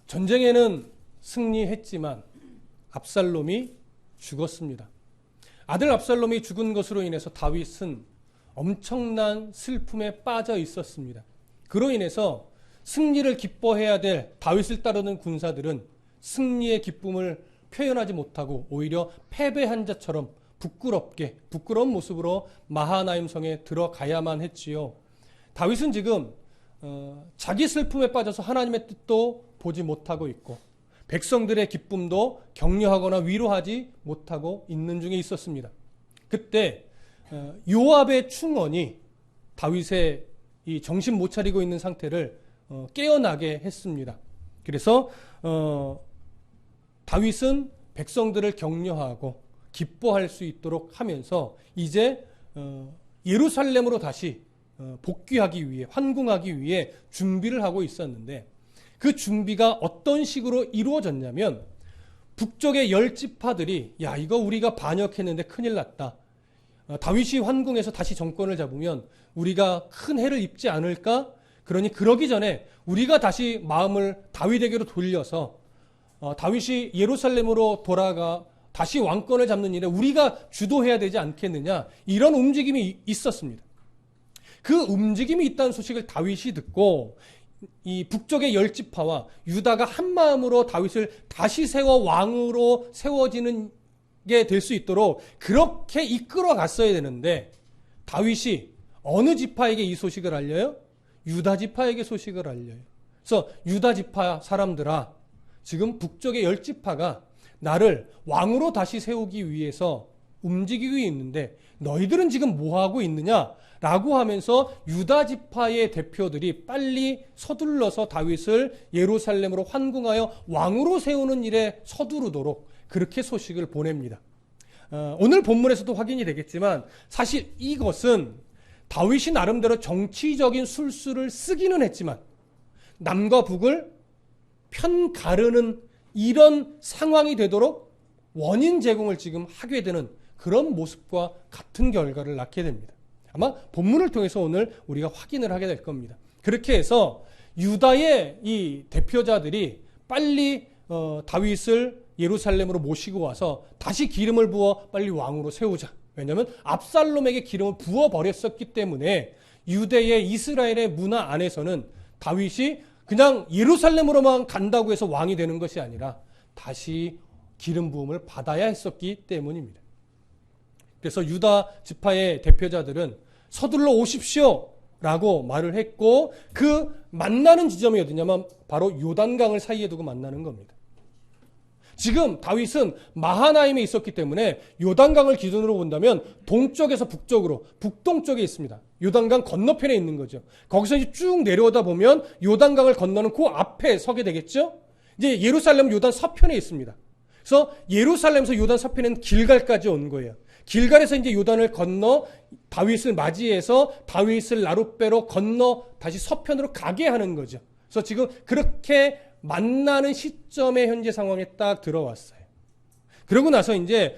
전쟁에는 승리했지만 압살롬이 죽었습니다. 아들 압살롬이 죽은 것으로 인해서 다윗은 엄청난 슬픔에 빠져 있었습니다. 그로 인해서 승리를 기뻐해야 될 다윗을 따르는 군사들은 승리의 기쁨을 표현하지 못하고 오히려 패배한 자처럼 부끄러운 모습으로 마하나임 성에 들어가야만 했지요. 다윗은 지금 자기 슬픔에 빠져서 하나님의 뜻도 보지 못하고 있고 백성들의 기쁨도 격려하거나 위로하지 못하고 있는 중에 있었습니다. 그때 요압의 충언이 다윗의 이 정신 못 차리고 있는 상태를 깨어나게 했습니다. 그래서 다윗은 백성들을 격려하고 기뻐할 수 있도록 하면서 이제 예루살렘으로 다시 복귀하기 위해, 환궁하기 위해 준비를 하고 있었는데 그 준비가 어떤 식으로 이루어졌냐면 북쪽의 10지파들이 야 이거 우리가 반역했는데 큰일 났다. 다윗이 환궁에서 다시 정권을 잡으면 우리가 큰 해를 입지 않을까? 그러니 그러기 전에 우리가 다시 마음을 다윗에게로 돌려서 다윗이 예루살렘으로 돌아가 다시 왕권을 잡는 일에 우리가 주도해야 되지 않겠느냐, 이런 움직임이 있었습니다. 그 움직임이 있다는 소식을 다윗이 듣고 이 북쪽의 10지파와 유다가 한 마음으로 다윗을 다시 세워 왕으로 세워지는 게 될 수 있도록 그렇게 이끌어 갔어야 되는데 다윗이 어느 지파에게 이 소식을 알려요? 유다 지파에게 소식을 알려요. 그래서 유다 지파 사람들아, 지금 북쪽의 10지파가 나를 왕으로 다시 세우기 위해서 움직이고 있는데 너희들은 지금 뭐 하고 있느냐? 라고 하면서 유다 지파의 대표들이 빨리 서둘러서 다윗을 예루살렘으로 환궁하여 왕으로 세우는 일에 서두르도록 그렇게 소식을 보냅니다. 오늘 본문에서도 확인이 되겠지만 사실 이것은 다윗이 나름대로 정치적인 술수를 쓰기는 했지만 남과 북을 편가르는 이런 상황이 되도록 원인 제공을 지금 하게 되는 그런 모습과 같은 결과를 낳게 됩니다. 아마 본문을 통해서 오늘 우리가 확인을 하게 될 겁니다. 그렇게 해서 유다의 이 대표자들이 빨리 다윗을 예루살렘으로 모시고 와서 다시 기름을 부어 빨리 왕으로 세우자. 왜냐하면 압살롬에게 기름을 부어버렸었기 때문에 유대의 이스라엘의 문화 안에서는 다윗이 그냥 예루살렘으로만 간다고 해서 왕이 되는 것이 아니라 다시 기름 부음을 받아야 했었기 때문입니다. 그래서 유다 지파의 대표자들은 서둘러 오십시오 라고 말을 했고 그 만나는 지점이 어디냐면 바로 요단강을 사이에 두고 만나는 겁니다. 지금 다윗은 마하나임에 있었기 때문에 요단강을 기준으로 본다면 동쪽에서 북쪽으로 북동쪽에 있습니다. 요단강 건너편에 있는 거죠. 거기서 이제 쭉 내려오다 보면 요단강을 건너는 그 앞에 서게 되겠죠. 이제 예루살렘은 요단 서편에 있습니다. 그래서 예루살렘에서 요단 서편에는 길갈까지 온 거예요. 길갈에서 이제 요단을 건너 다윗을 맞이해서 다윗을 나룻배로 건너 다시 서편으로 가게 하는 거죠. 그래서 지금 그렇게 만나는 시점의 현재 상황에 딱 들어왔어요. 그러고 나서 이제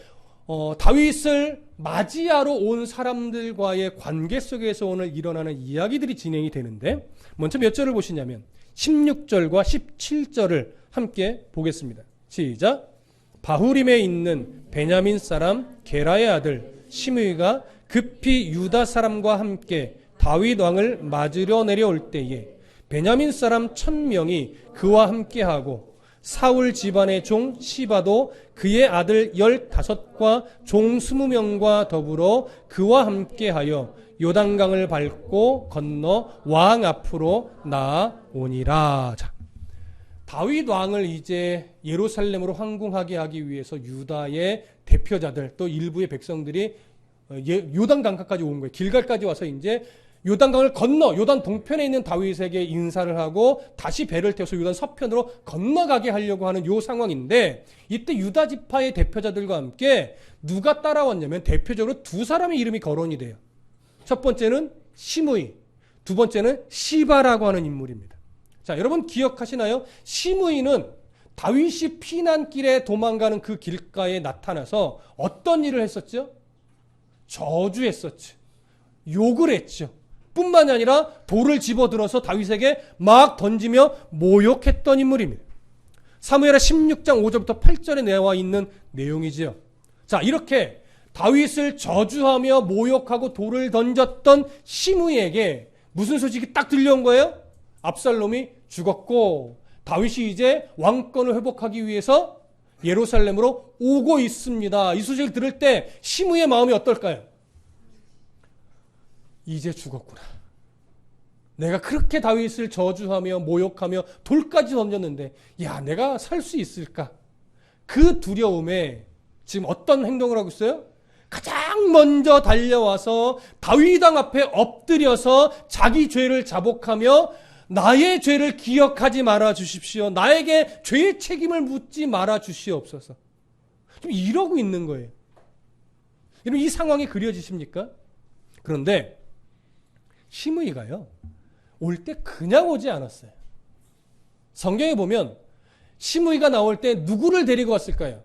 다윗을 맞이하러 온 사람들과의 관계 속에서 오늘 일어나는 이야기들이 진행이 되는데 먼저 몇 절을 보시냐면 16절과 17절을 함께 보겠습니다. 시작. 바후림에 있는 베냐민 사람 게라의 아들 시므이가 급히 유다 사람과 함께 다윗 왕을 맞으려 내려올 때에 베냐민 사람 1000명이 그와 함께하고 사울 집안의 종 시바도 그의 아들 15과 종 20명과 더불어 그와 함께하여 요단강을 밟고 건너 왕 앞으로 나아오니라. 자, 다윗 왕을 이제 예루살렘으로 환궁하게 하기 위해서 유다의 대표자들 또 일부의 백성들이 요단강까지 온 거예요. 길갈까지 와서 이제 요단강을 건너 요단 동편에 있는 다윗에게 인사를 하고 다시 배를 태워서 요단 서편으로 건너가게 하려고 하는 요 상황인데 이때 유다 지파의 대표자들과 함께 누가 따라왔냐면 대표적으로 두 사람의 이름이 거론이 돼요. 첫 번째는 시므이, 두 번째는 시바라고 하는 인물입니다. 자, 여러분 기억하시나요? 시므이는 다윗이 피난길에 도망가는 그 길가에 나타나서 어떤 일을 했었죠? 저주했었죠. 욕을 했죠. 뿐만이 아니라 돌을 집어들어서 다윗에게 막 던지며 모욕했던 인물입니다. 사무엘하 16장 5절부터 8절에 나와 있는 내용이지요. 자, 이렇게 다윗을 저주하며 모욕하고 돌을 던졌던 시므이에게 무슨 소식이 딱 들려온 거예요? 압살롬이 죽었고 다윗이 이제 왕권을 회복하기 위해서 예루살렘으로 오고 있습니다. 이 소식을 들을 때 시므이의 마음이 어떨까요? 이제 죽었구나. 내가 그렇게 다윗을 저주하며 모욕하며 돌까지 던졌는데 야, 내가 살 수 있을까? 그 두려움에 지금 어떤 행동을 하고 있어요? 가장 먼저 달려와서 다윗 왕 앞에 엎드려서 자기 죄를 자복하며 나의 죄를 기억하지 말아 주십시오. 나에게 죄의 책임을 묻지 말아 주시옵소서. 좀 이러고 있는 거예요. 여러분, 이 상황이 그려지십니까? 그런데 시므이가요, 올 때 그냥 오지 않았어요. 성경에 보면 시므이가 나올 때 누구를 데리고 왔을까요?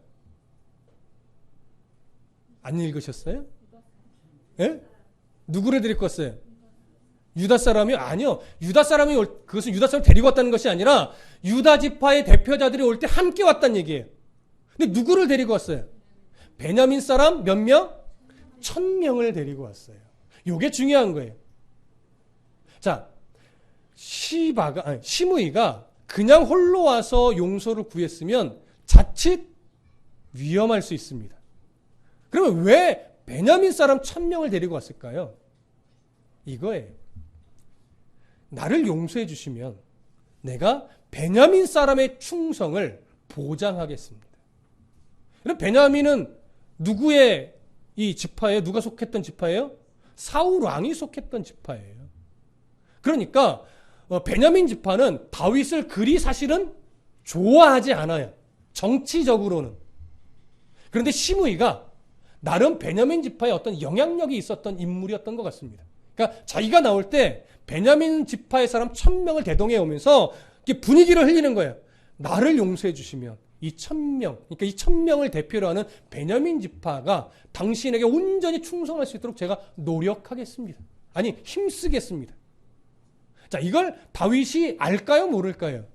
안 읽으셨어요? 예? 누구를 데리고 왔어요? 유다 사람이요? 아니요. 유다 사람이 그것은 유다 사람을 데리고 왔다는 것이 아니라 유다 지파의 대표자들이 올 때 함께 왔다는 얘기예요. 근데 누구를 데리고 왔어요? 베냐민 사람 몇 명? 1000명을 데리고 왔어요. 이게 중요한 거예요. 자, 시므이가 그냥 홀로 와서 용서를 구했으면 자칫 위험할 수 있습니다. 그러면 왜 베냐민 사람 1000명을 데리고 왔을까요? 이거예요. 나를 용서해 주시면 내가 베냐민 사람의 충성을 보장하겠습니다. 그럼 베냐민은 누구의 이 지파예요? 누가 속했던 지파예요? 사울 왕이 속했던 지파예요. 그러니까 베냐민 지파는 다윗을 그리 사실은 좋아하지 않아요. 정치적으로는. 그런데 시므이가 나름 베냐민 지파에 어떤 영향력이 있었던 인물이었던 것 같습니다. 그러니까 자기가 나올 때 베냐민 지파의 사람 1000명을 대동해 오면서 분위기를 흘리는 거예요. 나를 용서해 주시면 이 1000명, 그러니까 이 1000명을 대표로 하는 베냐민 지파가 당신에게 온전히 충성할 수 있도록 제가 노력하겠습니다. 아니, 힘쓰겠습니다. 자, 이걸 다윗이 알까요? 모를까요?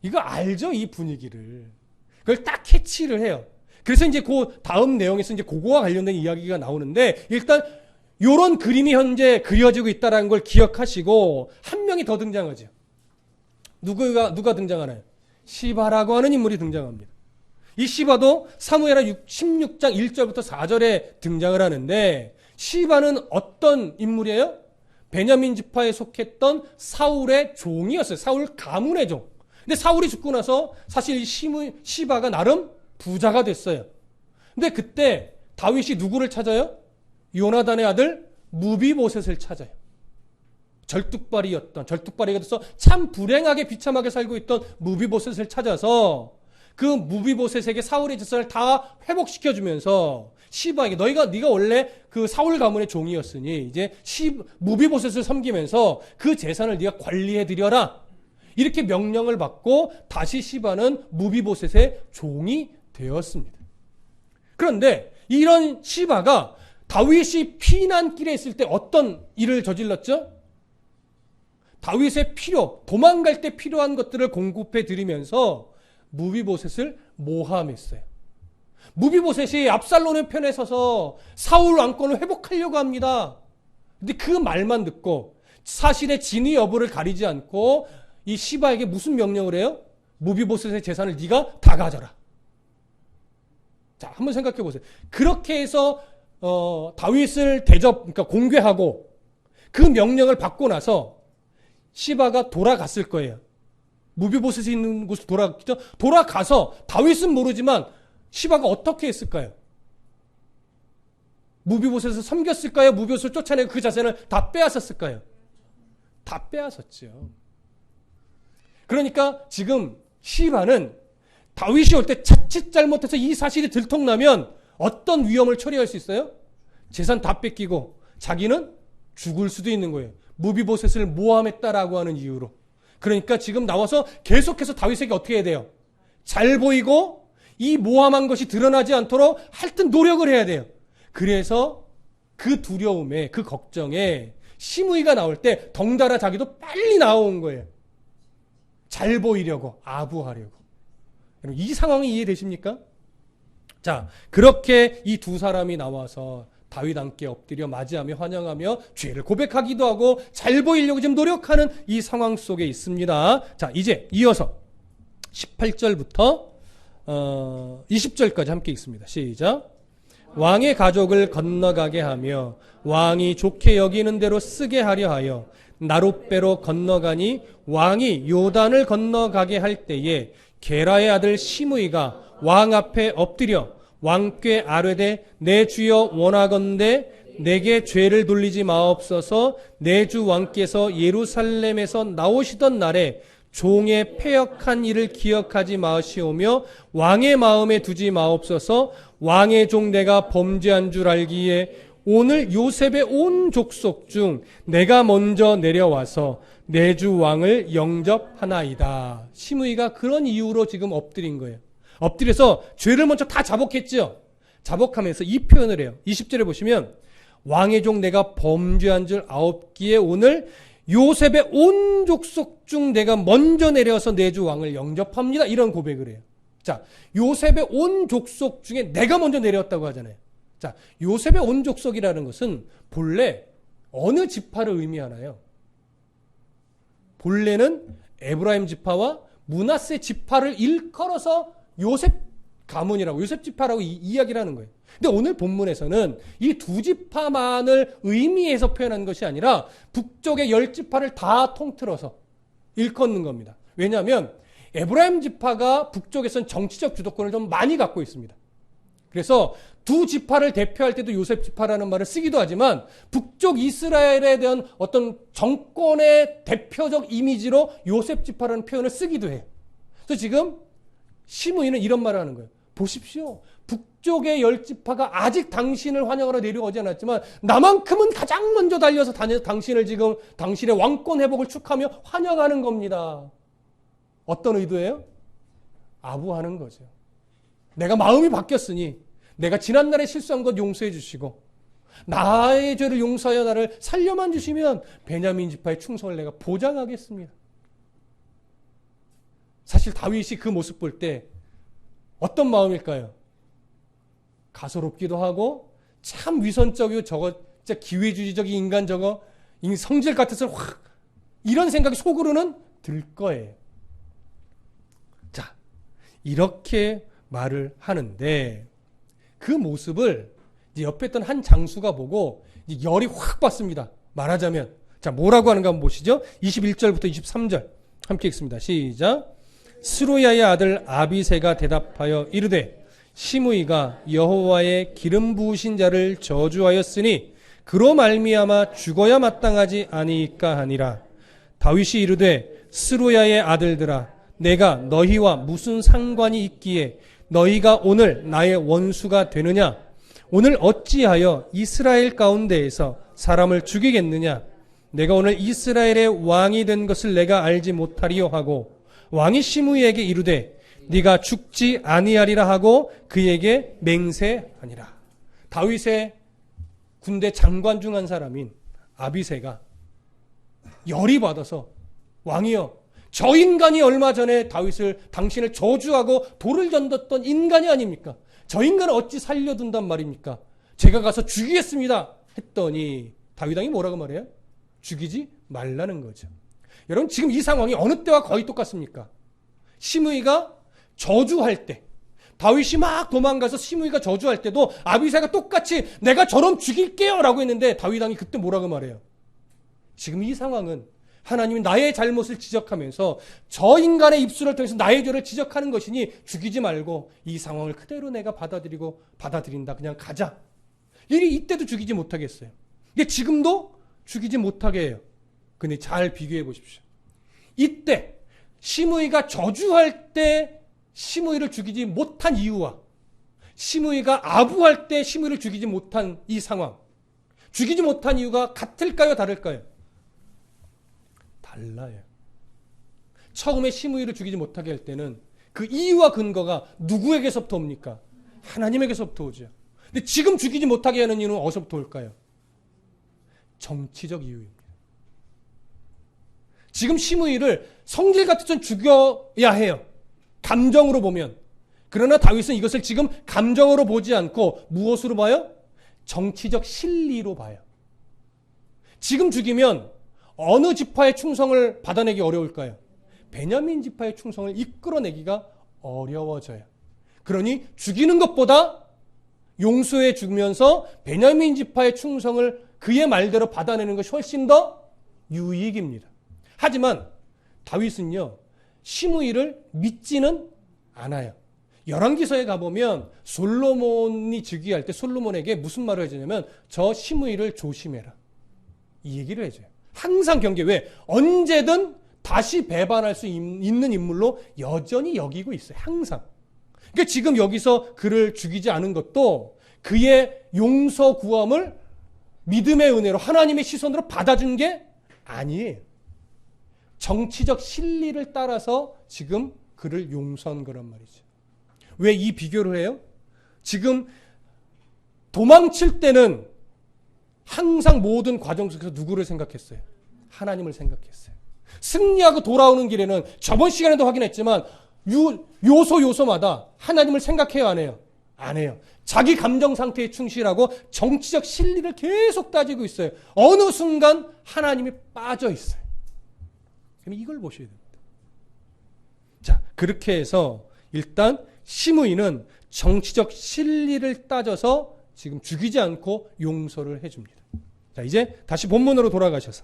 이거 알죠, 이 분위기를. 그걸 딱 캐치를 해요. 그래서 이제 그 다음 내용에서 이제 그거와 관련된 이야기가 나오는데, 일단 요런 그림이 현재 그려지고 있다는 걸 기억하시고 한 명이 더 등장하죠. 누가 등장하나요? 시바라고 하는 인물이 등장합니다. 이 시바도 사무엘하 16장 1절부터 4절에 등장을 하는데, 시바는 어떤 인물이에요? 베냐민 지파에 속했던 사울의 종이었어요. 사울 가문의 종. 근데 사울이 죽고 나서 사실 시바가 나름 부자가 됐어요. 근데 그때 다윗이 누구를 찾아요? 요나단의 아들 무비보셋을 찾아요. 절뚝발이가 돼서 참 불행하게 비참하게 살고 있던 무비보셋을 찾아서 그 무비보셋에게 사울의 재산을 다 회복시켜주면서 시바에게 네가 원래 그 사울 가문의 종이었으니 이제 무비보셋을 섬기면서 그 재산을 네가 관리해드려라. 이렇게 명령을 받고 다시 시바는 무비보셋의 종이 되었습니다. 그런데 이런 시바가 다윗이 피난길에 있을 때 어떤 일을 저질렀죠? 다윗의 도망갈 때 필요한 것들을 공급해 드리면서 무비보셋을 모함했어요. 무비보셋이 압살롬의 편에 서서 사울 왕권을 회복하려고 합니다. 근데 그 말만 듣고 사실의 진위 여부를 가리지 않고 이 시바에게 무슨 명령을 해요? 무비보셋의 재산을 네가 다 가져라. 자, 한번 생각해 보세요. 그렇게 해서 다윗을 그러니까 공개하고 그 명령을 받고 나서 시바가 돌아갔을 거예요. 무비보셋이 있는 곳으로 돌아가서 다윗은 모르지만 시바가 어떻게 했을까요? 무비보셋을 섬겼을까요? 무비보셋을 쫓아내고 그 자산을 다 빼앗았을까요? 다 빼앗았죠. 그러니까 지금 시바는 다윗이 올 때 자칫 잘못해서 이 사실이 들통나면 어떤 위험을 처리할 수 있어요? 재산 다 뺏기고 자기는 죽을 수도 있는 거예요. 무비보셋을 모함했다라고 하는 이유로. 그러니까 지금 나와서 계속해서 다윗에게 어떻게 해야 돼요? 잘 보이고 이 모함한 것이 드러나지 않도록 하여튼 노력을 해야 돼요. 그래서 그 두려움에, 그 걱정에 시므이가 나올 때 덩달아 자기도 빨리 나온 거예요. 잘 보이려고, 아부하려고. 여러분, 이 상황이 이해되십니까? 자, 그렇게 이 두 사람이 나와서 다윗 함께 엎드려 맞이하며 환영하며 죄를 고백하기도 하고 잘 보이려고 지금 노력하는 이 상황 속에 있습니다. 자, 이제 이어서 18절부터 20절까지 함께 읽습니다. 시작. 왕의 가족을 건너가게 하며 왕이 좋게 여기는 대로 쓰게 하려 하여 나룻배로 건너가니 왕이 요단을 건너가게 할 때에 게라의 아들 시므이가 왕 앞에 엎드려 왕께 아뢰되 내 주여 원하건대 내게 죄를 돌리지 마옵소서. 내 주 왕께서 예루살렘에서 나오시던 날에 종의 패역한 일을 기억하지 마시오며 왕의 마음에 두지 마옵소서. 왕의 종 내가 범죄한 줄 알기에 오늘 요셉의 온 족속 중 내가 먼저 내려와서 내 주 왕을 영접하나이다. 시므이가 그런 이유로 지금 엎드린 거예요. 엎드려서 죄를 먼저 다 자복했죠. 자복하면서 이 표현을 해요. 20절에 보시면 왕의 종 내가 범죄한 줄 아옵기에 오늘 요셉의 온 족속 중 내가 먼저 내려서 내 주 왕을 영접합니다. 이런 고백을 해요. 자, 요셉의 온 족속 중에 내가 먼저 내려왔다고 하잖아요. 자, 요셉의 온 족속이라는 것은 본래 어느 지파를 의미하나요? 본래는 에브라임 지파와 므낫세 지파를 일컬어서 요셉 가문이라고, 요셉 지파라고 이야기를 하는 거예요. 근데 오늘 본문에서는 이 두 지파만을 의미해서 표현한 것이 아니라 북쪽의 10지파를 다 통틀어서 일컫는 겁니다. 왜냐하면 에브라임 지파가 북쪽에서는 정치적 주도권을 좀 많이 갖고 있습니다. 그래서 두 지파를 대표할 때도 요셉 지파라는 말을 쓰기도 하지만 북쪽 이스라엘에 대한 어떤 정권의 대표적 이미지로 요셉 지파라는 표현을 쓰기도 해요. 그래서 지금 시므이는 이런 말을 하는 거예요. 보십시오. 북쪽의 10지파가 아직 당신을 환영하러 내려오지 않았지만 나만큼은 가장 먼저 달려서 당신을 지금 당신의 왕권 회복을 축하며 환영하는 겁니다. 어떤 의도예요? 아부하는 거죠. 내가 마음이 바뀌었으니 내가 지난날에 실수한 것 용서해 주시고 나의 죄를 용서하여 나를 살려만 주시면 베냐민 지파의 충성을 내가 보장하겠습니다. 사실 다윗이 그 모습 볼 때 어떤 마음일까요? 가소롭기도 하고 참 위선적이고 저거 진짜 기회주의적인 인간 저거 성질 같아서 확 이런 생각이 속으로는 들 거예요. 자, 이렇게 말을 하는데 그 모습을 이제 옆에 있던 한 장수가 보고 이제 열이 확 받습니다. 말하자면 자, 뭐라고 하는가 한번 보시죠. 21절부터 23절 함께 읽습니다. 시작. 스루야의 아들 아비새가 대답하여 이르되 시므이가 여호와의 기름 부으신 자를 저주하였으니 그로 말미암아 죽어야 마땅하지 아니까 하니라. 다윗이 이르되 스루야의 아들들아 내가 너희와 무슨 상관이 있기에 너희가 오늘 나의 원수가 되느냐? 오늘 어찌하여 이스라엘 가운데에서 사람을 죽이겠느냐? 내가 오늘 이스라엘의 왕이 된 것을 내가 알지 못하리요 하고 왕이 시므이에게 이르되 네가 죽지 아니하리라 하고 그에게 맹세하니라. 다윗의 군대 장관 중 한 사람인 아비새가 열이 받아서 왕이여 저 인간이 얼마 전에 당신을 저주하고 돌을 던졌던 인간이 아닙니까? 저 인간을 어찌 살려둔단 말입니까? 제가 가서 죽이겠습니다 했더니 다윗 왕이 뭐라고 말해요? 죽이지 말라는 거죠. 여러분 지금 이 상황이 어느 때와 거의 똑같습니까? 시므이가 저주할 때 다윗이 막 도망가서 시므이가 저주할 때도 아비새가 똑같이 내가 저놈 죽일게요 라고 했는데 다윗 왕이 그때 뭐라고 말해요? 지금 이 상황은 하나님이 나의 잘못을 지적하면서 저 인간의 입술을 통해서 나의 죄를 지적하는 것이니 죽이지 말고 이 상황을 그대로 내가 받아들인다. 그냥 가자. 이때도 죽이지 못하겠어요. 이게 지금도 죽이지 못하게 해요. 근데 잘 비교해 보십시오. 이때 시므이가 저주할 때 시므이를 죽이지 못한 이유와 시므이가 아부할 때 시므이를 죽이지 못한 이 상황. 죽이지 못한 이유가 같을까요? 다를까요? 달라요. 처음에 시므이를 죽이지 못하게 할 때는 그 이유와 근거가 누구에게서부터 옵니까? 하나님에게서부터 오죠. 근데 지금 죽이지 못하게 하는 이유는 어디서부터 올까요? 정치적 이유입니다. 지금 시므이를 성질 같았던 죽여야 해요. 감정으로 보면. 그러나 다윗은 이것을 지금 감정으로 보지 않고 무엇으로 봐요? 정치적 실리로 봐요. 지금 죽이면 어느 지파의 충성을 받아내기 어려울까요? 베냐민 지파의 충성을 이끌어내기가 어려워져요. 그러니 죽이는 것보다 용서해 주면서 베냐민 지파의 충성을 그의 말대로 받아내는 것이 훨씬 더 유익입니다. 하지만 다윗은요, 시므이를 믿지는 않아요. 열왕기서에 가보면 솔로몬이 즉위할 때 솔로몬에게 무슨 말을 해주냐면 저 시므이를 조심해라. 이 얘기를 해줘요. 항상 경계. 왜? 언제든 다시 배반할 수 있는 인물로 여전히 여기고 있어요. 항상. 그러니까 지금 여기서 그를 죽이지 않은 것도 그의 용서 구함을 믿음의 은혜로 하나님의 시선으로 받아준 게 아니에요. 정치적 실리를 따라서 지금 그를 용서한 거란 말이죠. 왜 이 비교를 해요? 지금 도망칠 때는 항상 모든 과정 속에서 누구를 생각했어요? 하나님을 생각했어요. 승리하고 돌아오는 길에는 저번 시간에도 확인했지만 요소마다 하나님을 생각해요, 안 해요? 안 해요. 자기 감정 상태에 충실하고 정치적 실리를 계속 따지고 있어요. 어느 순간 하나님이 빠져 있어요. 그럼 이걸 보셔야 됩니다. 자, 그렇게 해서 일단 시므이는 정치적 실리를 따져서 지금 죽이지 않고 용서를 해줍니다. 자, 이제 다시 본문으로 돌아가셔서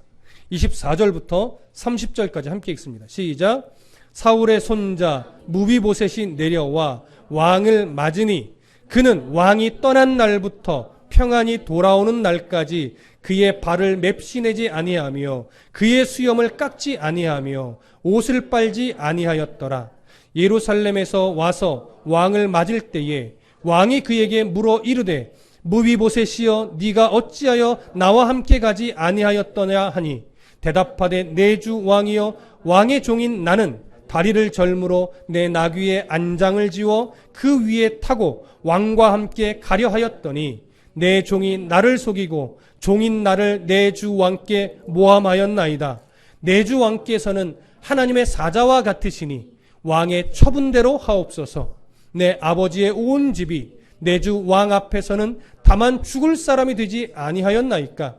24절부터 30절까지 함께 읽습니다. 시작. 사울의 손자 무비보셋이 내려와 왕을 맞으니 그는 왕이 떠난 날부터 평안히 돌아오는 날까지 그의 발을 맵시내지 아니하며 그의 수염을 깎지 아니하며 옷을 빨지 아니하였더라. 예루살렘에서 와서 왕을 맞을 때에 왕이 그에게 물어 이르되 무비보셋이여 네가 어찌하여 나와 함께 가지 아니하였더냐 하니 대답하되 내 주 왕이여 왕의 종인 나는 다리를 절므로 내 나귀의 안장을 지워 그 위에 타고 왕과 함께 가려 하였더니 내 종이 나를 속이고 종인 나를 내 주 왕께 모함하였나이다. 내 주 왕께서는 하나님의 사자와 같으시니 왕의 처분대로 하옵소서. 내 아버지의 온 집이 내 주 왕 앞에서는 다만 죽을 사람이 되지 아니하였나이까.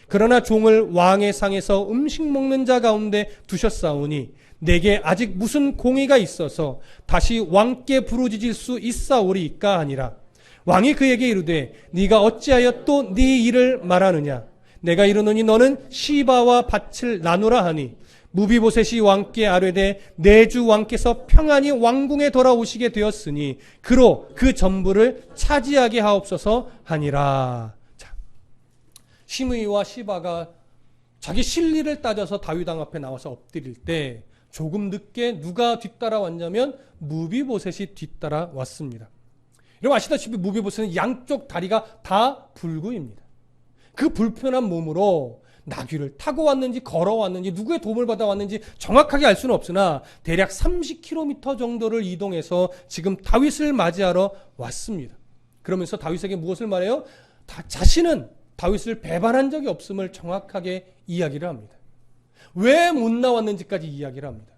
그러나 종을 왕의 상에서 음식 먹는 자 가운데 두셨사오니 내게 아직 무슨 공의가 있어서 다시 왕께 부르짖을 수 있사오리이까 하니라. 왕이 그에게 이르되 네가 어찌하여 또 네 일을 말하느냐. 내가 이르노니 너는 시바와 밭을 나누라 하니 무비보셋이 왕께 아뢰되 내 주 왕께서 평안히 왕궁에 돌아오시게 되었으니 그로 그 전부를 차지하게 하옵소서 하니라. 자, 시므이와 시바가 자기 실리를 따져서 다윗 왕 앞에 나와서 엎드릴 때 조금 늦게 누가 뒤따라왔냐면 무비보셋이 뒤따라왔습니다. 여러분 아시다시피 무비보셋은 양쪽 다리가 다 불구입니다. 그 불편한 몸으로 나귀를 타고 왔는지 걸어왔는지 누구의 도움을 받아왔는지 정확하게 알 수는 없으나 대략 30km 정도를 이동해서 지금 다윗을 맞이하러 왔습니다. 그러면서 다윗에게 무엇을 말해요? 자신은 다윗을 배반한 적이 없음을 정확하게 이야기를 합니다. 왜 못 나왔는지까지 이야기를 합니다.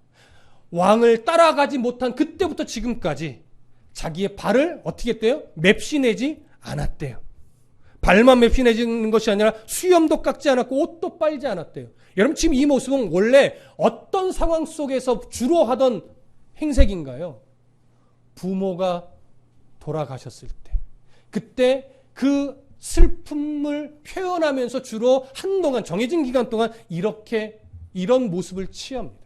왕을 따라가지 못한 그때부터 지금까지 자기의 발을 어떻게 했대요? 맵시내지 않았대요. 발만 맵시내지는 것이 아니라 수염도 깎지 않았고 옷도 빨지 않았대요. 여러분 지금 이 모습은 원래 어떤 상황 속에서 주로 하던 행색인가요? 부모가 돌아가셨을 때. 그때 그 슬픔을 표현하면서 주로 한동안 정해진 기간 동안 이런 모습을 취합니다.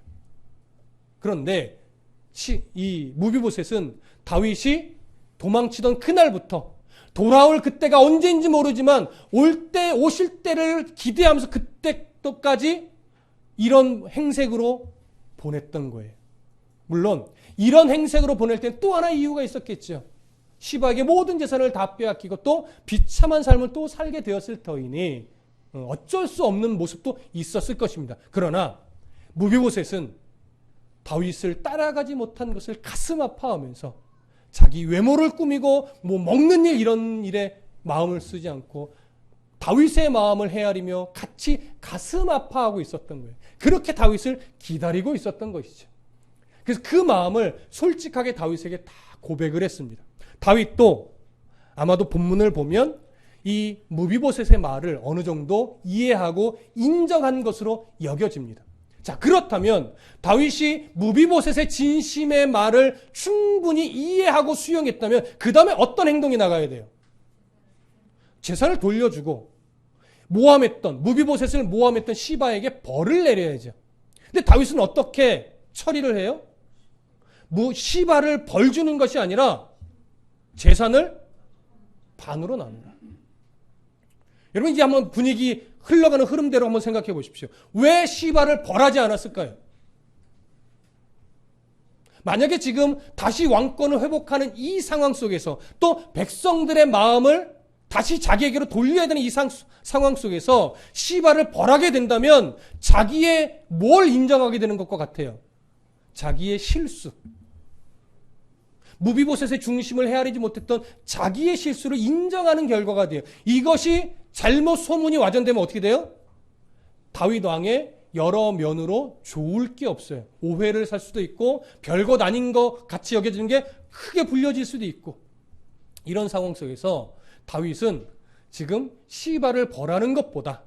그런데 이 무비보셋은 다윗이 도망치던 그날부터 돌아올 그때가 언제인지 모르지만 오실 때를 기대하면서 그때까지 이런 행색으로 보냈던 거예요. 물론 이런 행색으로 보낼 때는 또 하나 이유가 있었겠죠. 시바에게 모든 재산을 다 빼앗기고 또 비참한 삶을 또 살게 되었을 터이니 어쩔 수 없는 모습도 있었을 것입니다. 그러나 무비보셋은 다윗을 따라가지 못한 것을 가슴 아파하면서 자기 외모를 꾸미고 먹는 일 이런 일에 마음을 쓰지 않고 다윗의 마음을 헤아리며 같이 가슴 아파하고 있었던 거예요. 그렇게 다윗을 기다리고 있었던 것이죠. 그래서 그 마음을 솔직하게 다윗에게 다 고백을 했습니다. 다윗도 아마도 본문을 보면 이 무비보셋의 말을 어느 정도 이해하고 인정한 것으로 여겨집니다. 자, 그렇다면 다윗이 무비보셋의 진심의 말을 충분히 이해하고 수용했다면 그 다음에 어떤 행동이 나가야 돼요? 재산을 돌려주고 무비보셋을 모함했던 시바에게 벌을 내려야죠. 근데 다윗은 어떻게 처리를 해요? 시바를 벌 주는 것이 아니라 재산을 반으로 나눈다. 여러분 이제 한번 분위기 흘러가는 흐름대로 한번 생각해 보십시오. 왜 시바를 벌하지 않았을까요? 만약에 지금 다시 왕권을 회복하는 이 상황 속에서 또 백성들의 마음을 다시 자기에게로 돌려야 되는 이 상황 속에서 시바를 벌하게 된다면 자기의 뭘 인정하게 되는 것과 같아요? 자기의 실수. 무비보셋의 중심을 헤아리지 못했던 자기의 실수를 인정하는 결과가 돼요. 이것이 잘못 소문이 와전되면 어떻게 돼요? 다윗 왕의 여러 면으로 좋을 게 없어요. 오해를 살 수도 있고 별것 아닌 것 같이 여겨지는 게 크게 불려질 수도 있고 이런 상황 속에서 다윗은 지금 시바를 벌하는 것보다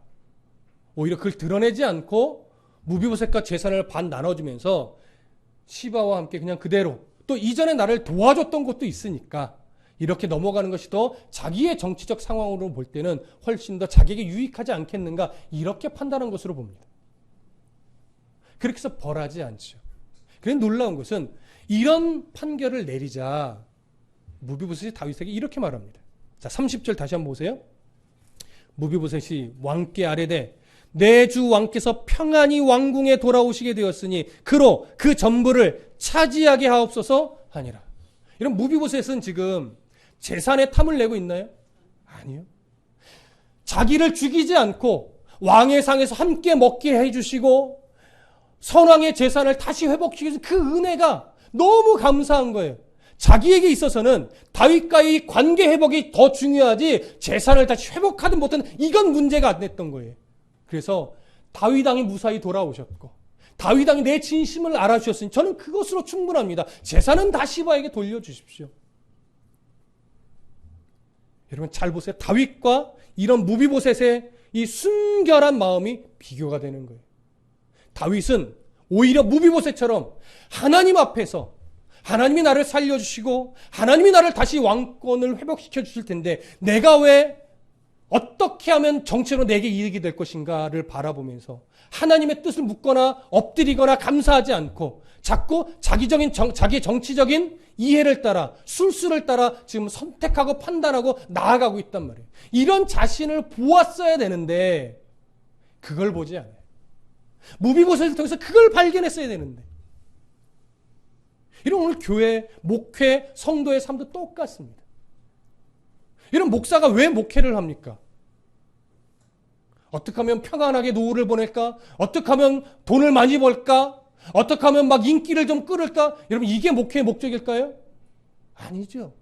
오히려 그걸 드러내지 않고 무비보셋과 재산을 반 나눠주면서 시바와 함께 그냥 그대로 또 이전에 나를 도와줬던 것도 있으니까 이렇게 넘어가는 것이 더 자기의 정치적 상황으로 볼 때는 훨씬 더 자기에게 유익하지 않겠는가 이렇게 판단한 것으로 봅니다. 그렇게 해서 벌하지 않죠. 그런데 놀라운 것은 이런 판결을 내리자 무비보셋이 다윗에게 이렇게 말합니다. 자, 30절 다시 한번 보세요. 무비보셋이 왕께 아뢰되 내 주 왕께서 평안히 왕궁에 돌아오시게 되었으니 그로 그 전부를 차지하게 하옵소서 하니라. 이런 무비보셋은 지금 재산에 탐을 내고 있나요? 아니요. 자기를 죽이지 않고 왕의 상에서 함께 먹게 해주시고 선왕의 재산을 다시 회복시켜준 그 은혜가 너무 감사한 거예요. 자기에게 있어서는 다윗과의 관계 회복이 더 중요하지 재산을 다시 회복하든 못하든 이건 문제가 안 됐던 거예요. 그래서 다윗 왕이 무사히 돌아오셨고 다윗 왕이 내 진심을 알아주셨으니 저는 그것으로 충분합니다. 재산은 다 시바에게 돌려주십시오. 여러분 잘 보세요. 다윗과 이런 무비보셋의 이 순결한 마음이 비교가 되는 거예요. 다윗은 오히려 무비보셋처럼 하나님 앞에서 하나님이 나를 살려주시고 하나님이 나를 다시 왕권을 회복시켜 주실 텐데 내가 왜 어떻게 하면 정치로 내게 이익이 될 것인가를 바라보면서 하나님의 뜻을 묻거나 엎드리거나 감사하지 않고 자꾸 자기의 정치적인 이해를 따라 술수를 따라 지금 선택하고 판단하고 나아가고 있단 말이에요. 이런 자신을 보았어야 되는데 그걸 보지 않아요. 무비보셋을 통해서 그걸 발견했어야 되는데 이런 오늘 교회, 목회, 성도의 삶도 똑같습니다. 이런 목사가 왜 목회를 합니까? 어떻게 하면 평안하게 노후를 보낼까? 어떻게 하면 돈을 많이 벌까? 어떻게 하면 막 인기를 좀 끌을까? 여러분 이게 목회의 목적일까요? 아니죠.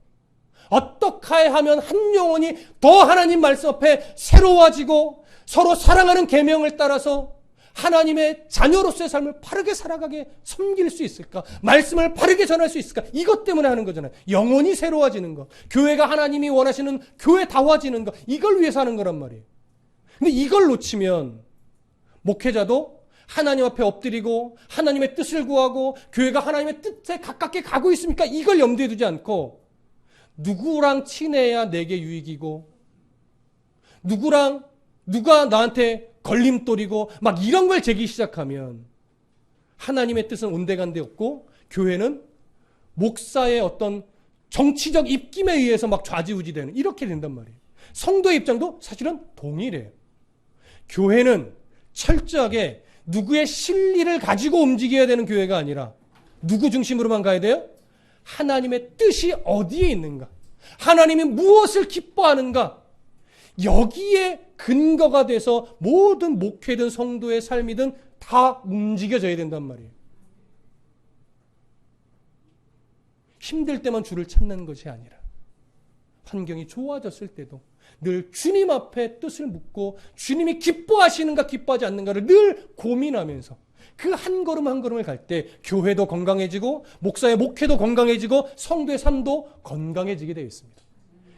어떻게 하면 한 영혼이 더 하나님 말씀 앞에 새로워지고 서로 사랑하는 계명을 따라서 하나님의 자녀로서의 삶을 바르게 살아가게 섬길 수 있을까? 말씀을 바르게 전할 수 있을까? 이것 때문에 하는 거잖아요. 영혼이 새로워지는 거. 교회가 하나님이 원하시는 교회다워지는 거. 이걸 위해서 하는 거란 말이에요. 근데 이걸 놓치면 목회자도 하나님 앞에 엎드리고 하나님의 뜻을 구하고 교회가 하나님의 뜻에 가깝게 가고 있습니까? 이걸 염두에 두지 않고 누구랑 친해야 내게 유익이고 누가 나한테 걸림돌이고 막 이런 걸 제기 시작하면 하나님의 뜻은 온데간데 없고 교회는 목사의 어떤 정치적 입김에 의해서 막 좌지우지되는 이렇게 된단 말이에요. 성도의 입장도 사실은 동일해요. 교회는 철저하게 누구의 실리를 가지고 움직여야 되는 교회가 아니라 누구 중심으로만 가야 돼요? 하나님의 뜻이 어디에 있는가? 하나님이 무엇을 기뻐하는가? 여기에 근거가 돼서 모든 목회든 성도의 삶이든 다 움직여져야 된단 말이에요. 힘들 때만 주를 찾는 것이 아니라 환경이 좋아졌을 때도 늘 주님 앞에 뜻을 묻고 주님이 기뻐하시는가 기뻐하지 않는가를 늘 고민하면서 그 한 걸음 한 걸음을 갈 때 교회도 건강해지고 목사의 목회도 건강해지고 성도의 삶도 건강해지게 되어 있습니다.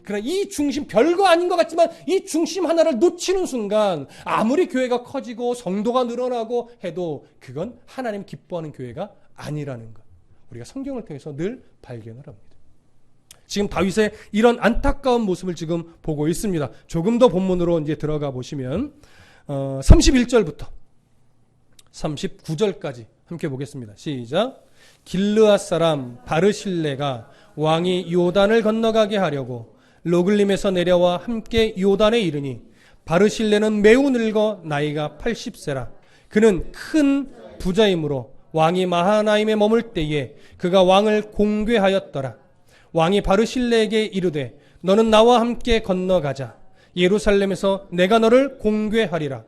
그러나 이 중심, 별거 아닌 것 같지만 이 중심 하나를 놓치는 순간 아무리 교회가 커지고 성도가 늘어나고 해도 그건 하나님 기뻐하는 교회가 아니라는 것, 우리가 성경을 통해서 늘 발견을 합니다. 지금 다윗의 이런 안타까운 모습을 지금 보고 있습니다. 조금 더 본문으로 이제 들어가 보시면 31절부터 39절까지 함께 보겠습니다. 시작. 길르앗 사람 바르실레가 왕이 요단을 건너가게 하려고 로글림에서 내려와 함께 요단에 이르니 바르실레는 매우 늙어 나이가 80세라. 그는 큰 부자이므로 왕이 마하나임에 머물 때에 그가 왕을 공궤하였더라. 왕이 바르실레에게 이르되 너는 나와 함께 건너가자. 예루살렘에서 내가 너를 공궤하리라.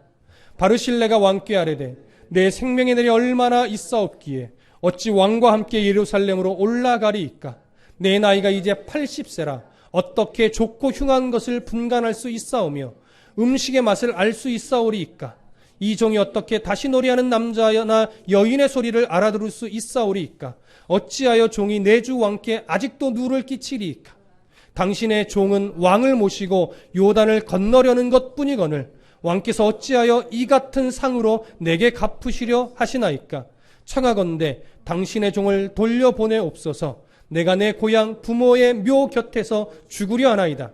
바르실레가 왕께 아뢰되 내 생명의 날이 얼마나 있사옵기에 어찌 왕과 함께 예루살렘으로 올라가리이까. 내 나이가 이제 80세라. 어떻게 좋고 흉한 것을 분간할 수 있사오며 음식의 맛을 알 수 있사오리이까. 이 종이 어떻게 다시 노래하는 남자나 여인의 소리를 알아들을 수 있사오리이까. 어찌하여 종이 내 주 왕께 아직도 누를 끼치리이까. 당신의 종은 왕을 모시고 요단을 건너려는 것뿐이거늘 왕께서 어찌하여 이 같은 상으로 내게 갚으시려 하시나이까. 청하건대 당신의 종을 돌려보내옵소서. 내가 내 고향 부모의 묘 곁에서 죽으려 하나이다.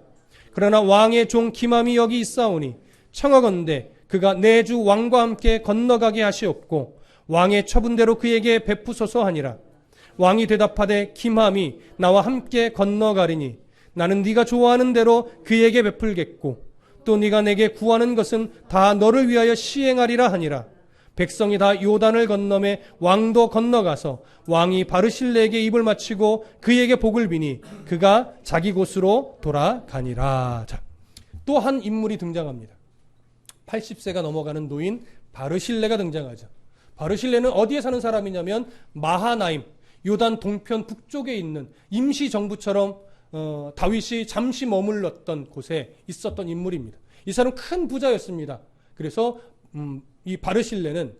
그러나 왕의 종 기맘이 여기 있사오니 청하건대 그가 내 주 왕과 함께 건너가게 하시옵고 왕의 처분대로 그에게 베푸소서 하니라. 왕이 대답하되 기맘이 나와 함께 건너가리니 나는 네가 좋아하는 대로 그에게 베풀겠고 또 네가 내게 구하는 것은 다 너를 위하여 시행하리라 하니라. 백성이 다 요단을 건너매 왕도 건너가서 왕이 바르실레에게 입을 맞추고 그에게 복을 비니 그가 자기 곳으로 돌아가니라. 자, 또 한 인물이 등장합니다. 80세가 넘어가는 노인 바르실레가 등장하죠. 바르실레는 어디에 사는 사람이냐면 마하나임, 요단 동편 북쪽에 있는 임시정부처럼 다윗이 잠시 머물렀던 곳에 있었던 인물입니다. 이 사람은 큰 부자였습니다. 그래서 이 바르실레는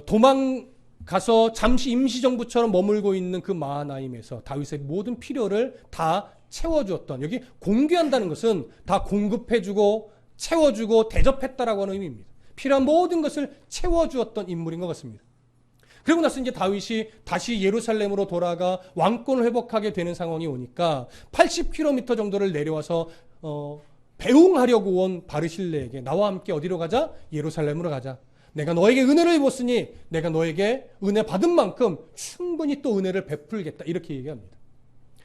도망가서 잠시 임시정부처럼 머물고 있는 그 마하나임에서 다윗의 모든 필요를 다 채워주었던, 여기 공개한다는 것은 다 공급해주고 채워주고 대접했다라고 하는 의미입니다. 필요한 모든 것을 채워주었던 인물인 것 같습니다. 그리고 나서 이제 다윗이 다시 예루살렘으로 돌아가 왕권을 회복하게 되는 상황이 오니까 80km 정도를 내려와서 배웅하려고 온 바르실레에게 나와 함께 어디로 가자? 예루살렘으로 가자. 내가 너에게 은혜를 입었으니 내가 너에게 은혜 받은 만큼 충분히 또 은혜를 베풀겠다. 이렇게 얘기합니다.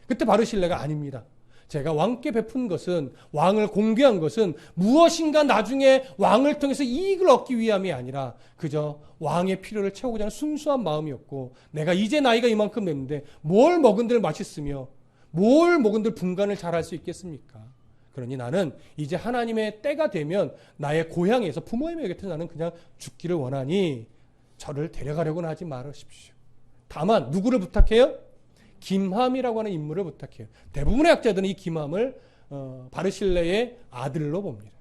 그때 바르실레가 아닙니다. 제가 왕께 베푼 것은, 왕을 공개한 것은 무엇인가 나중에 왕을 통해서 이익을 얻기 위함이 아니라 그저 왕의 필요를 채우고자 하는 순수한 마음이었고, 내가 이제 나이가 이만큼 됐는데 뭘 먹은들 맛있으며 뭘 먹은들 분간을 잘할 수 있겠습니까? 그러니 나는 이제 하나님의 때가 되면 나의 고향에서 부모의 곁에서 나는 그냥 죽기를 원하니 저를 데려가려고는 하지 말으십시오. 다만 누구를 부탁해요? 김함이라고 하는 인물을 부탁해요. 대부분의 학자들은 이 김함을 바르실레의 아들로 봅니다.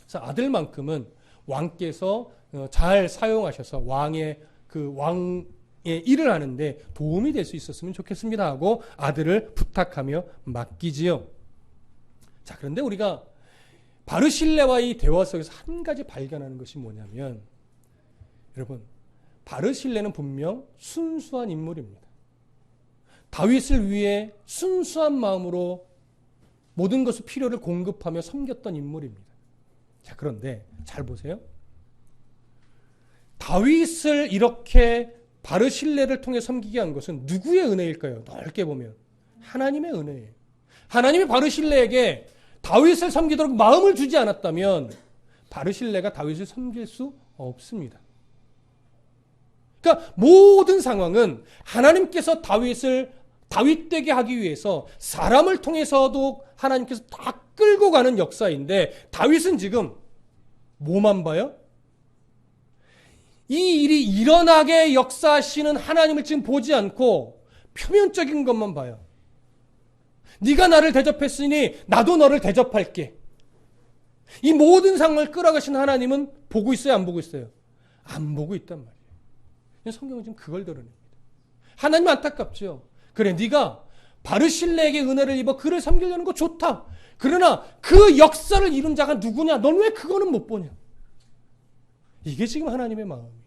그래서 아들만큼은 왕께서 잘 사용하셔서 왕의 일을 하는데 도움이 될 수 있었으면 좋겠습니다 하고 아들을 부탁하며 맡기지요. 자, 그런데 우리가 바르실레와 이 대화 속에서 한 가지 발견하는 것이 뭐냐면, 여러분, 바르실레는 분명 순수한 인물입니다. 다윗을 위해 순수한 마음으로 모든 것을 필요를 공급하며 섬겼던 인물입니다. 자, 그런데 잘 보세요. 다윗을 이렇게 바르실레를 통해 섬기게 한 것은 누구의 은혜일까요? 넓게 보면 하나님의 은혜예요. 하나님이 바르실레에게 다윗을 섬기도록 마음을 주지 않았다면 바르실레가 다윗을 섬길 수 없습니다. 그러니까 모든 상황은 하나님께서 다윗을 다윗되게 하기 위해서 사람을 통해서도 하나님께서 다 끌고 가는 역사인데, 다윗은 지금 뭐만 봐요? 이 일이 일어나게 역사하시는 하나님을 지금 보지 않고 표면적인 것만 봐요. 네가 나를 대접했으니 나도 너를 대접할게. 이 모든 상황을 끌어가신 하나님은 보고 있어요, 안 보고 있어요? 안 보고 있단 말이에요. 성경은 지금 그걸 드러냅니다. 하나님 안타깝죠. 그래, 네가 바르실레에게 은혜를 입어 그를 섬기려는 거 좋다. 그러나 그 역사를 이룬 자가 누구냐? 넌 왜 그거는 못 보냐? 이게 지금 하나님의 마음이에요.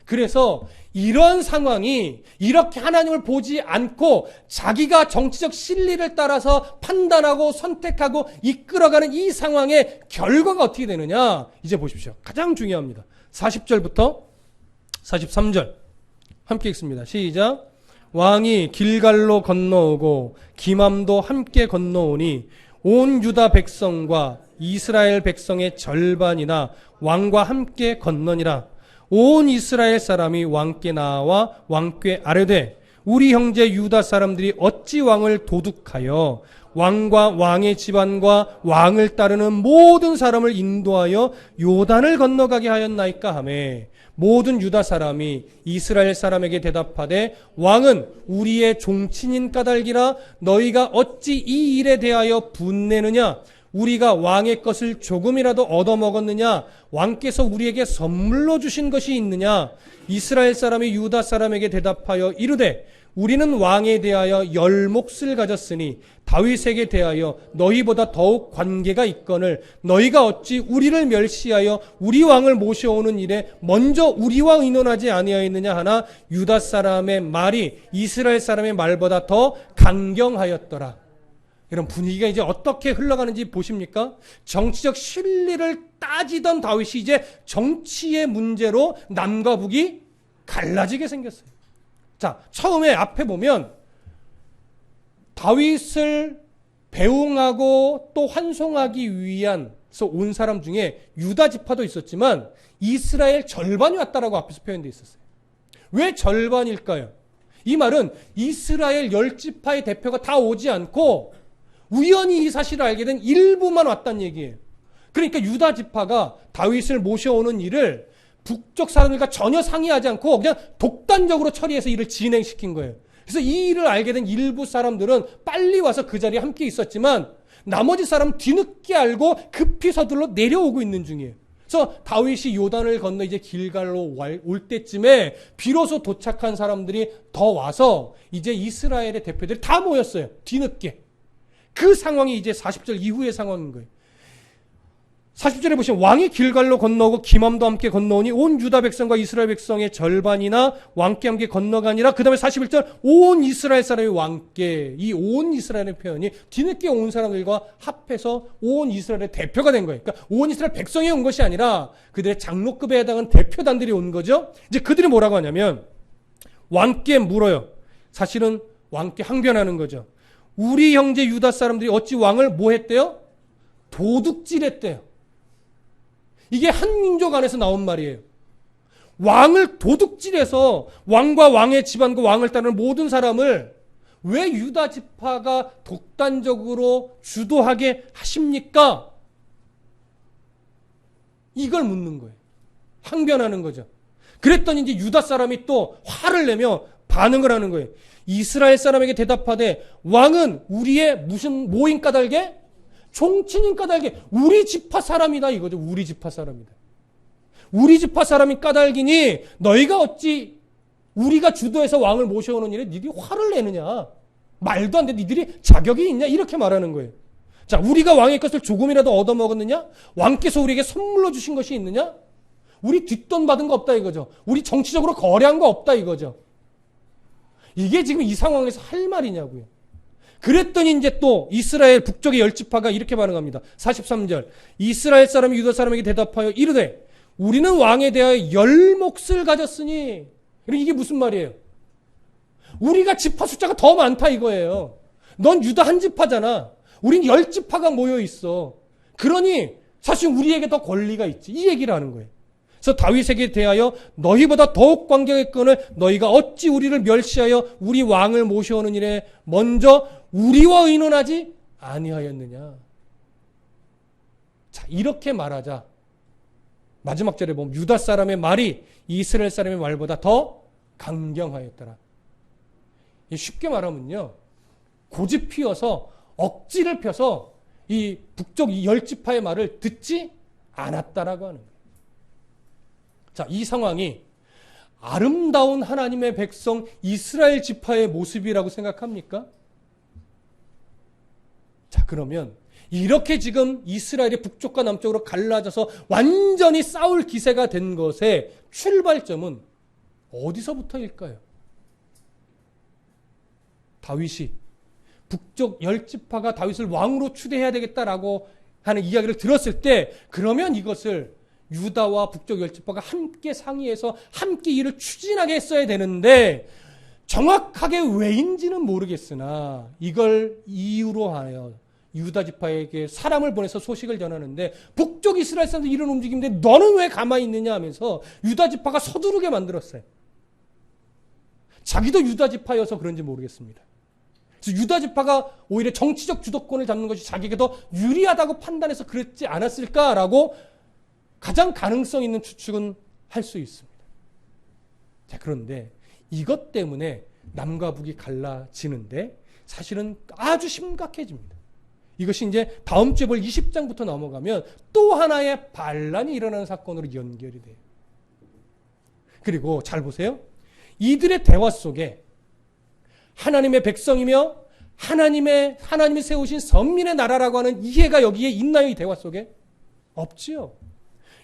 그래서 이런 상황이 이렇게 하나님을 보지 않고 자기가 정치적 실리를 따라서 판단하고 선택하고 이끌어가는 이 상황의 결과가 어떻게 되느냐? 이제 보십시오. 가장 중요합니다. 40절부터 43절 함께 읽습니다. 시작. 왕이 길갈로 건너오고 기맘도 함께 건너오니 온 유다 백성과 이스라엘 백성의 절반이나 왕과 함께 건너니라. 온 이스라엘 사람이 왕께 나와 왕께 아뢰되 우리 형제 유다 사람들이 어찌 왕을 도둑하여 왕과 왕의 집안과 왕을 따르는 모든 사람을 인도하여 요단을 건너가게 하였나이까 하매 모든 유다 사람이 이스라엘 사람에게 대답하되 왕은 우리의 종친인 까닭이라 너희가 어찌 이 일에 대하여 분내느냐? 우리가 왕의 것을 조금이라도 얻어먹었느냐? 왕께서 우리에게 선물로 주신 것이 있느냐? 이스라엘 사람이 유다 사람에게 대답하여 이르되 우리는 왕에 대하여 10몫을 가졌으니 다윗에게 대하여 너희보다 더욱 관계가 있거늘 너희가 어찌 우리를 멸시하여 우리 왕을 모셔오는 일에 먼저 우리와 의논하지 아니하였느냐 하나 유다 사람의 말이 이스라엘 사람의 말보다 더 강경하였더라. 이런 분위기가 이제 어떻게 흘러가는지 보십니까? 정치적 실리를 따지던 다윗이 이제 정치의 문제로 남과 북이 갈라지게 생겼어요. 자, 처음에 앞에 보면 다윗을 배웅하고 또 환송하기 위해서 온 사람 중에 유다 지파도 있었지만 이스라엘 절반이 왔다라고 앞에서 표현되어 있었어요. 왜 절반일까요? 이 말은 이스라엘 10지파의 대표가 다 오지 않고 우연히 이 사실을 알게 된 일부만 왔다는 얘기예요. 그러니까 유다 지파가 다윗을 모셔오는 일을 북쪽 사람들과 전혀 상의하지 않고 그냥 독단적으로 처리해서 일을 진행시킨 거예요. 그래서 이 일을 알게 된 일부 사람들은 빨리 와서 그 자리에 함께 있었지만 나머지 사람은 뒤늦게 알고 급히 서둘러 내려오고 있는 중이에요. 그래서 다윗이 요단을 건너 이제 길갈로 올 때쯤에 비로소 도착한 사람들이 더 와서 이제 이스라엘의 대표들이 다 모였어요. 뒤늦게. 그 상황이 이제 40절 이후의 상황인 거예요. 40절에 보시면 왕이 길갈로 건너오고 기맘도 함께 건너오니 온 유다 백성과 이스라엘 백성의 절반이나 왕께 함께 건너가니라. 그 다음에 41절 온 이스라엘 사람이 왕께, 이 온 이스라엘의 표현이 뒤늦게 온 사람들과 합해서 온 이스라엘의 대표가 된 거예요. 그러니까 온 이스라엘 백성이 온 것이 아니라 그들의 장로급에 해당하는 대표단들이 온 거죠. 이제 그들이 뭐라고 하냐면 왕께 물어요. 사실은 왕께 항변하는 거죠. 우리 형제 유다 사람들이 어찌 왕을 뭐 했대요? 도둑질했대요. 이게 한 민족 안에서 나온 말이에요. 왕을 도둑질해서 왕과 왕의 집안과 왕을 따르는 모든 사람을 왜 유다 지파가 독단적으로 주도하게 하십니까? 이걸 묻는 거예요. 항변하는 거죠. 그랬더니 이제 유다 사람이 또 화를 내며 반응을 하는 거예요. 이스라엘 사람에게 대답하되 왕은 우리의 무슨 뭐인 까닭에? 종친인 까닭에 우리 지파 사람이다 이거죠. 우리 지파 사람이다. 우리 지파 사람이 까닭이니 너희가 어찌 우리가 주도해서 왕을 모셔오는 일에 니들이 화를 내느냐. 말도 안 돼. 니들이 자격이 있냐. 이렇게 말하는 거예요. 자, 우리가 왕의 것을 조금이라도 얻어먹었느냐? 왕께서 우리에게 선물로 주신 것이 있느냐? 우리 뒷돈 받은 거 없다 이거죠. 우리 정치적으로 거래한 거 없다 이거죠. 이게 지금 이 상황에서 할 말이냐고요. 그랬더니 이제 또 이스라엘 북쪽의 10지파가 이렇게 반응합니다. 43절 이스라엘 사람이 유다 사람에게 대답하여 이르되 우리는 왕에 대하여 10몫을 가졌으니. 이게 무슨 말이에요? 우리가 지파 숫자가 더 많다 이거예요. 넌 유다 한 지파잖아. 우린 10지파가 모여 있어. 그러니 사실 우리에게 더 권리가 있지. 이 얘기를 하는 거예요. 그래서 다윗에게 대하여 너희보다 더욱 관계가 있거늘 너희가 어찌 우리를 멸시하여 우리 왕을 모셔오는 일에 먼저 우리와 의논하지 아니하였느냐. 자, 이렇게 말하자 마지막 절에 보면 유다 사람의 말이 이스라엘 사람의 말보다 더 강경하였더라. 쉽게 말하면요, 고집 피워서 억지를 펴서 이 북쪽 이 10지파의 말을 듣지 않았다라고 하는 거예요. 자, 이 상황이 아름다운 하나님의 백성 이스라엘 지파의 모습이라고 생각합니까? 자, 그러면 이렇게 지금 이스라엘이 북쪽과 남쪽으로 갈라져서 완전히 싸울 기세가 된 것의 출발점은 어디서부터일까요? 다윗이 북쪽 10지파가 다윗을 왕으로 추대해야 되겠다라고 하는 이야기를 들었을 때, 그러면 이것을 유다와 북쪽 10지파가 함께 상의해서 함께 일을 추진하게 했어야 되는데, 정확하게 왜인지는 모르겠으나 이걸 이유로 하여 유다 지파에게 사람을 보내서 소식을 전하는데, 북쪽 이스라엘 사람들 이런 움직임인데 너는 왜 가만히 있느냐 하면서 유다 지파가 서두르게 만들었어요. 자기도 유다 지파여서 그런지 모르겠습니다. 그래서 유다 지파가 오히려 정치적 주도권을 잡는 것이 자기에게 더 유리하다고 판단해서 그랬지 않았을까라고 가장 가능성 있는 추측은 할 수 있습니다. 자, 그런데 이것 때문에 남과 북이 갈라지는데 사실은 아주 심각해집니다. 이것이 이제 다음 주에 볼 20장부터 넘어가면 또 하나의 반란이 일어나는 사건으로 연결이 돼요. 그리고 잘 보세요. 이들의 대화 속에 하나님의 백성이며 하나님이 세우신 선민의 나라라고 하는 이해가 여기에 있나요? 이 대화 속에? 없지요.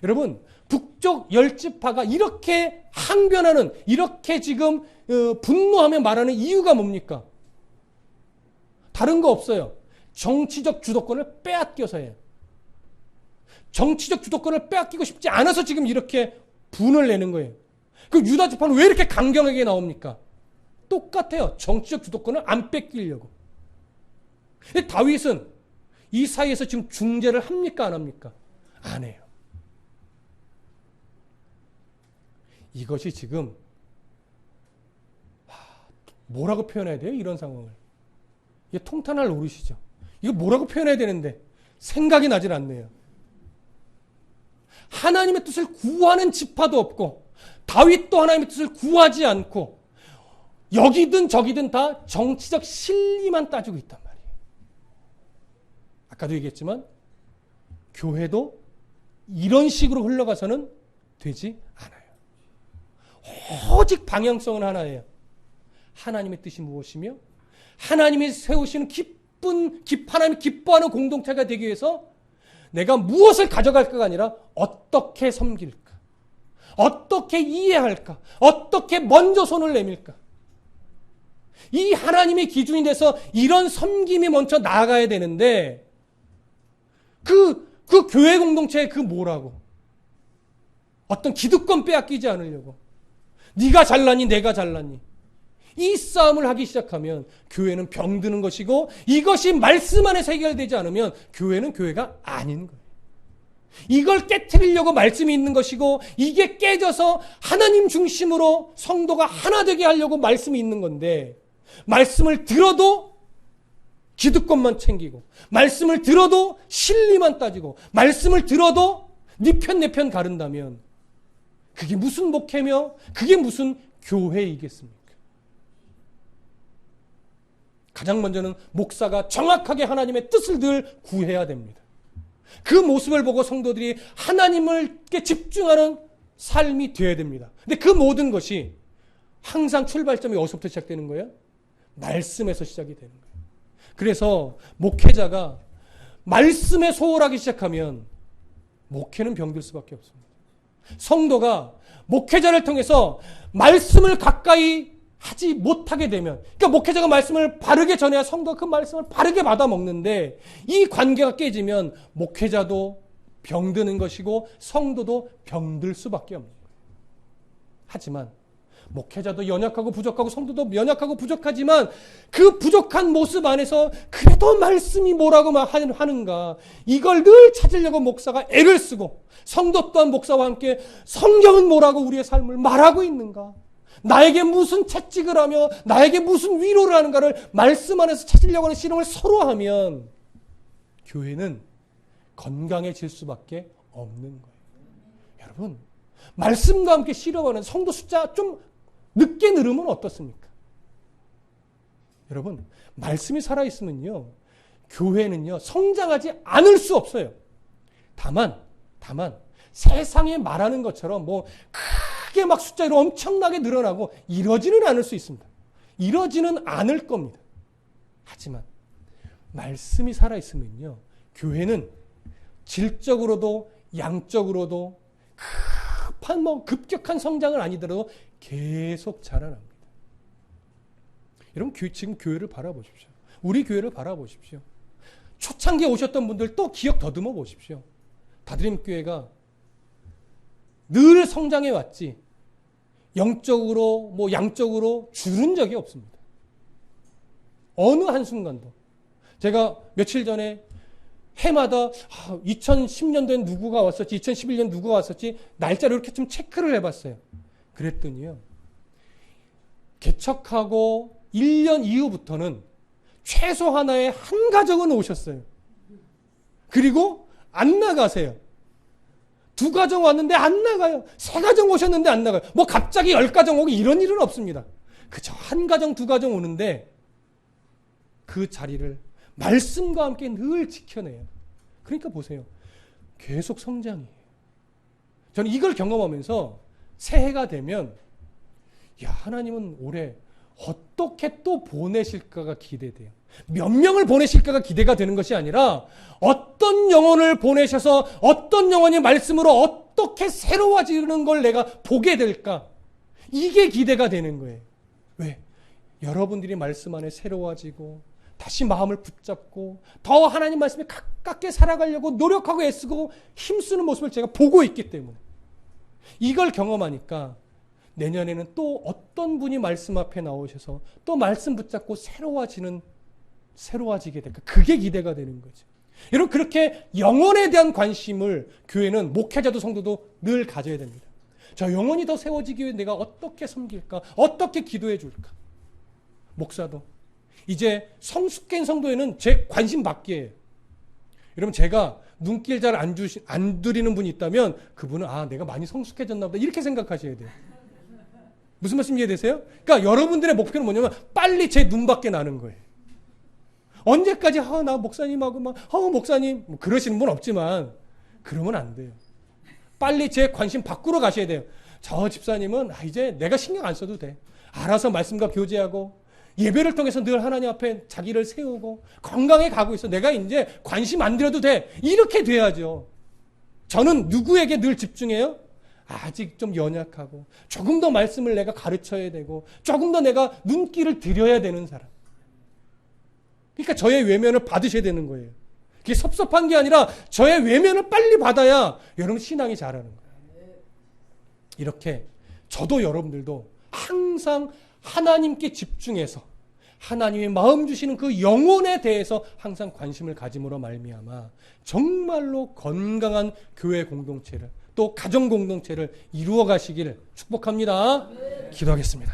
여러분, 북쪽 10지파가 이렇게 항변하는, 이렇게 지금 분노하며 말하는 이유가 뭡니까? 다른 거 없어요. 정치적 주도권을 빼앗겨서예요. 정치적 주도권을 빼앗기고 싶지 않아서 지금 이렇게 분을 내는 거예요. 그 유다 지파는 왜 이렇게 강경하게 나옵니까? 똑같아요. 정치적 주도권을 안 뺏기려고. 근데 다윗은 이 사이에서 지금 중재를 합니까? 안 합니까? 안 해요. 이것이 지금 뭐라고 표현해야 돼요? 이런 상황을. 이게 통탄할 노릇이죠. 이거 뭐라고 표현해야 되는데 생각이 나질 않네요. 하나님의 뜻을 구하는 지파도 없고 다윗도 하나님의 뜻을 구하지 않고 여기든 저기든 다 정치적 실리만 따지고 있단 말이에요. 아까도 얘기했지만 교회도 이런 식으로 흘러가서는 되지 않아요. 오직 방향성은 하나예요. 하나님의 뜻이 무엇이며 하나님이 세우시는 하나님이 기뻐하는 공동체가 되기 위해서 내가 무엇을 가져갈까가 아니라 어떻게 섬길까, 어떻게 이해할까, 어떻게 먼저 손을 내밀까. 이 하나님의 기준이 돼서 이런 섬김이 먼저 나아가야 되는데 그 교회 공동체의 그 뭐라고 어떤 기득권 빼앗기지 않으려고 네가 잘났니 내가 잘났니 이 싸움을 하기 시작하면 교회는 병드는 것이고 이것이 말씀 안에서 해결되지 않으면 교회는 교회가 아닌 거예요. 이걸 깨트리려고 말씀이 있는 것이고 이게 깨져서 하나님 중심으로 성도가 하나 되게 하려고 말씀이 있는 건데 말씀을 들어도 기득권만 챙기고 말씀을 들어도 실리만 따지고 말씀을 들어도 네 편 내 편 가른다면 그게 무슨 목회며 그게 무슨 교회이겠습니까? 가장 먼저는 목사가 정확하게 하나님의 뜻을 늘 구해야 됩니다. 그 모습을 보고 성도들이 하나님께 집중하는 삶이 되어야 됩니다. 근데 그 모든 것이 항상 출발점이 어디서부터 시작되는 거예요? 말씀에서 시작이 되는 거예요. 그래서 목회자가 말씀에 소홀하기 시작하면 목회는 병들 수밖에 없습니다. 성도가 목회자를 통해서 말씀을 가까이 하지 못하게 되면, 그러니까 목회자가 말씀을 바르게 전해야 성도가 그 말씀을 바르게 받아 먹는데 이 관계가 깨지면 목회자도 병드는 것이고 성도도 병들 수밖에 없는 거예요. 하지만 목회자도 연약하고 부족하고 성도도 연약하고 부족하지만 그 부족한 모습 안에서 그래도 말씀이 뭐라고 하는가 이걸 늘 찾으려고 목사가 애를 쓰고 성도 또한 목사와 함께 성경은 뭐라고 우리의 삶을 말하고 있는가, 나에게 무슨 채찍을 하며 나에게 무슨 위로를 하는가를 말씀 안에서 찾으려고 하는 실험을 서로 하면 교회는 건강해질 수밖에 없는 거예요. 여러분, 말씀과 함께 실험하는 성도 숫자 좀 늦게 늘으면 어떻습니까? 여러분, 말씀이 살아있으면요, 교회는요, 성장하지 않을 수 없어요. 다만, 세상에 말하는 것처럼 뭐, 크게 막 숫자로 엄청나게 늘어나고 이러지는 않을 수 있습니다. 이러지는 않을 겁니다. 하지만, 말씀이 살아있으면요, 교회는 질적으로도 양적으로도 급한 뭐 급격한 성장은 아니더라도 계속 자라납니다. 여러분, 지금 교회를 바라보십시오. 우리 교회를 바라보십시오. 초창기에 오셨던 분들 또 기억 더듬어 보십시오. 다드림 교회가 늘 성장해 왔지 영적으로 뭐 양적으로 줄은 적이 없습니다. 어느 한순간도. 제가 며칠 전에 해마다 2010년도엔 누구가 왔었지, 2011년 누구가 왔었지, 날짜를 이렇게 좀 체크를 해봤어요. 그랬더니요, 개척하고 1년 이후부터는 최소 하나의 한 가정은 오셨어요. 그리고 안 나가세요. 2가정 왔는데 안 나가요. 3가정 오셨는데 안 나가요. 뭐 갑자기 10가정 오고 이런 일은 없습니다. 그저 1가정, 2가정 오는데 그 자리를 말씀과 함께 늘 지켜내요. 그러니까 보세요. 계속 성장이에요. 저는 이걸 경험하면서 새해가 되면 하나님은 올해 어떻게 또 보내실까가 기대돼요. 몇 명을 보내실까가 기대가 되는 것이 아니라 어떤 영혼을 보내셔서 어떤 영혼이 말씀으로 어떻게 새로워지는 걸 내가 보게 될까. 이게 기대가 되는 거예요. 왜? 여러분들이 말씀 안에 새로워지고 다시 마음을 붙잡고 더 하나님 말씀에 가깝게 살아가려고 노력하고 애쓰고 힘쓰는 모습을 제가 보고 있기 때문에 이걸 경험하니까 내년에는 또 어떤 분이 말씀 앞에 나오셔서 또 말씀 붙잡고 새로워지게 될까? 그게 기대가 되는 거죠. 여러분, 그렇게 영혼에 대한 관심을 교회는 목회자도 성도도 늘 가져야 됩니다. 저 영혼이 더 세워지기 위해 내가 어떻게 섬길까? 어떻게 기도해 줄까? 목사도 이제 성숙된 성도에는 제 관심 받기에 여러분, 제가 눈길 잘 안 들이는 분이 있다면 그분은 내가 많이 성숙해졌나 보다 이렇게 생각하셔야 돼요. 무슨 말씀 이해되세요? 그러니까 여러분들의 목표는 뭐냐면 빨리 제 눈 밖에 나는 거예요. 언제까지 나 목사님하고 목사님 뭐 그러시는 분 없지만 그러면 안 돼요. 빨리 제 관심 밖으로 가셔야 돼요. 저 집사님은 이제 내가 신경 안 써도 돼. 알아서 말씀과 교제하고 예배를 통해서 늘 하나님 앞에 자기를 세우고 건강해 가고 있어. 내가 이제 관심 안 들여도 돼. 이렇게 돼야죠. 저는 누구에게 늘 집중해요? 아직 좀 연약하고 조금 더 말씀을 내가 가르쳐야 되고 조금 더 내가 눈길을 들여야 되는 사람. 그러니까 저의 외면을 받으셔야 되는 거예요. 그게 섭섭한 게 아니라 저의 외면을 빨리 받아야 여러분 신앙이 자라는 거예요. 이렇게 저도 여러분들도 항상 하나님께 집중해서 하나님의 마음 주시는 그 영혼에 대해서 항상 관심을 가짐으로 말미암아 정말로 건강한 교회 공동체를 또 가정 공동체를 이루어 가시기를 축복합니다. 기도하겠습니다.